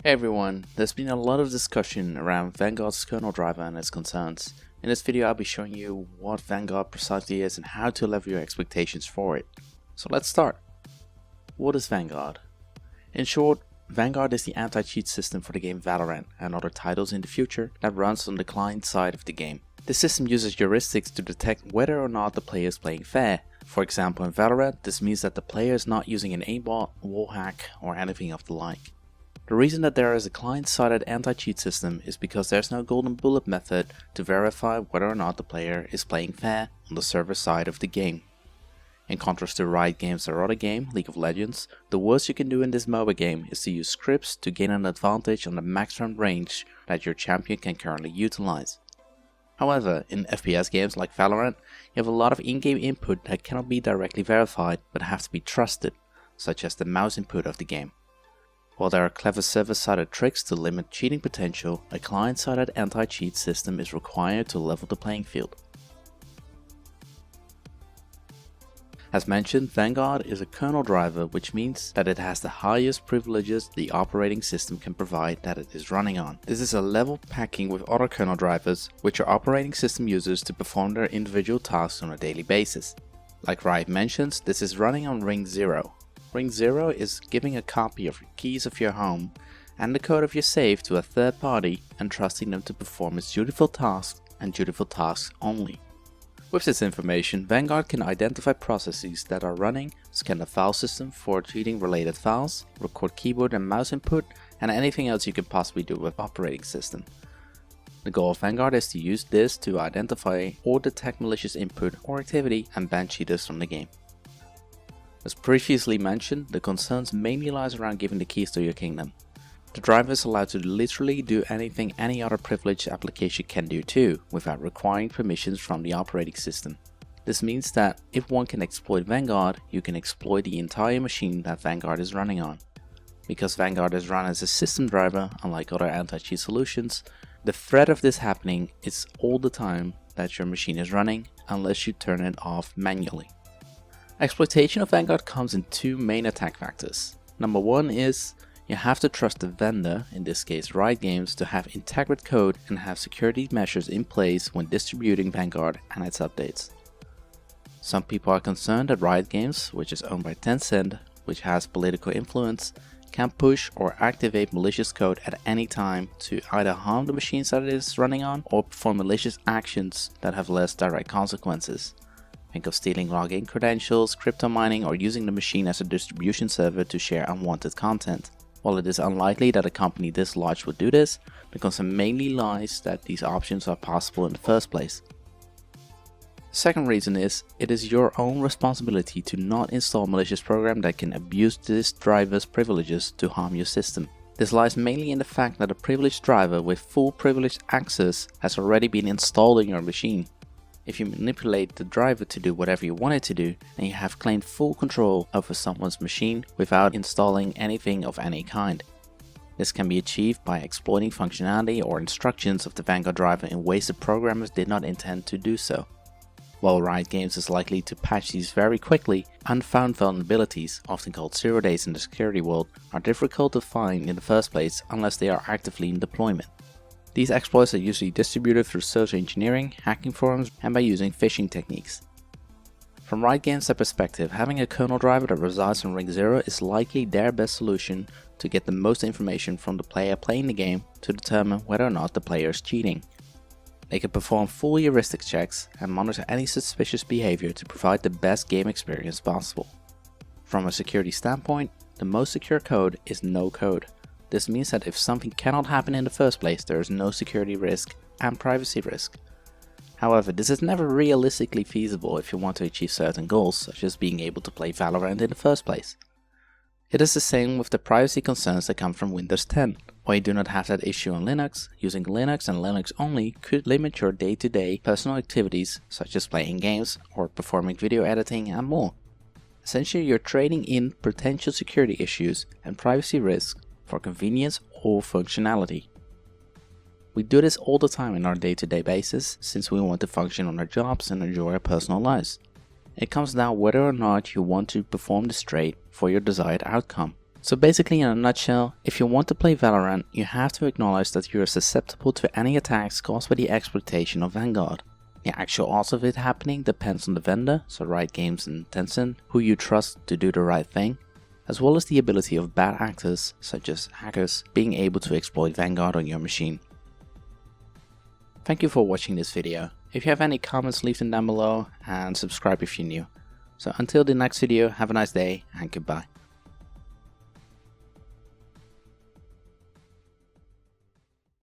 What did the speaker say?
Hey everyone, there's been a lot of discussion around Vanguard's kernel driver and its concerns. In this video I'll be showing you what Vanguard precisely is and how to level your expectations for it. So let's start. What is Vanguard? In short, Vanguard is the anti-cheat system for the game Valorant and other titles in the future that runs on the client side of the game. This system uses heuristics to detect whether or not the player is playing fair. For example, in Valorant, this means that the player is not using an aimbot, wall hack, or anything of the like. The reason that there is a client-sided anti-cheat system is because there's no golden bullet method to verify whether or not the player is playing fair on the server side of the game. In contrast to Riot Games' or other game, League of Legends, the worst you can do in this MOBA game is to use scripts to gain an advantage on the maximum range that your champion can currently utilize. However, in FPS games like Valorant, you have a lot of in-game input that cannot be directly verified but have to be trusted, such as the mouse input of the game. While there are clever server-sided tricks to limit cheating potential, a client-sided anti-cheat system is required to level the playing field. As mentioned, Vanguard is a kernel driver, which means that it has the highest privileges the operating system can provide that it is running on. This is a level packing with other kernel drivers, which are operating system users to perform their individual tasks on a daily basis. Like Riot mentions, this is running on Ring 0. Ring 0 is giving a copy of your keys of your home and the code of your safe to a third party and trusting them to perform its dutiful tasks and dutiful tasks only. With this information, Vanguard can identify processes that are running, scan the file system for cheating related files, record keyboard and mouse input, and anything else you can possibly do with operating system. The goal of Vanguard is to use this to identify or detect malicious input or activity and ban cheaters from the game. As previously mentioned, the concerns mainly lies around giving the keys to your kingdom. The driver is allowed to literally do anything any other privileged application can do too, without requiring permissions from the operating system. This means that if one can exploit Vanguard, you can exploit the entire machine that Vanguard is running on. Because Vanguard is run as a system driver, unlike other anti-cheat solutions, the threat of this happening is all the time that your machine is running, unless you turn it off manually. Exploitation of Vanguard comes in two main attack factors. Number one is you have to trust the vendor, in this case Riot Games, to have integrate code and have security measures in place when distributing Vanguard and its updates. Some people are concerned that Riot Games, which is owned by Tencent, which has political influence, can push or activate malicious code at any time to either harm the machines that it is running on or perform malicious actions that have less direct consequences. Think of stealing login credentials, crypto mining, or using the machine as a distribution server to share unwanted content. While it is unlikely that a company this large would do this, the concern mainly lies that these options are possible in the first place. The second reason is, it is your own responsibility to not install malicious program that can abuse this driver's privileges to harm your system. This lies mainly in the fact that a privileged driver with full privileged access has already been installed in your machine. If you manipulate the driver to do whatever you want it to do, then you have claimed full control over someone's machine without installing anything of any kind. This can be achieved by exploiting functionality or instructions of the Vanguard driver in ways the programmers did not intend to do so. While Riot Games is likely to patch these very quickly, unfound vulnerabilities, often called 0 days in the security world, are difficult to find in the first place unless they are actively in deployment. These exploits are usually distributed through social engineering, hacking forums, and by using phishing techniques. From Riot Games' perspective, having a kernel driver that resides on Ring 0 is likely their best solution to get the most information from the player playing the game to determine whether or not the player is cheating. They can perform full heuristics checks and monitor any suspicious behavior to provide the best game experience possible. From a security standpoint, the most secure code is no code. This means that if something cannot happen in the first place, there is no security risk and privacy risk. However, this is never realistically feasible if you want to achieve certain goals, such as being able to play Valorant in the first place. It is the same with the privacy concerns that come from Windows 10. While you do not have that issue on Linux, using Linux and Linux only could limit your day-to-day personal activities, such as playing games or performing video editing and more. Essentially, you're trading in potential security issues and privacy risks for convenience or functionality. We do this all the time in our day-to-day basis since we want to function on our jobs and enjoy our personal lives. It comes down whether or not you want to perform this trade for your desired outcome. So basically, in a nutshell, if you want to play Valorant, you have to acknowledge that you are susceptible to any attacks caused by the exploitation of Vanguard. The actual odds of it happening depends on the vendor, so Riot Games and Tencent, who you trust to do the right thing, as well as the ability of bad actors, such as hackers, being able to exploit Vanguard on your machine. Thank you for watching this video. If you have any comments, leave them down below and subscribe if you're new. So until the next video, have a nice day and goodbye.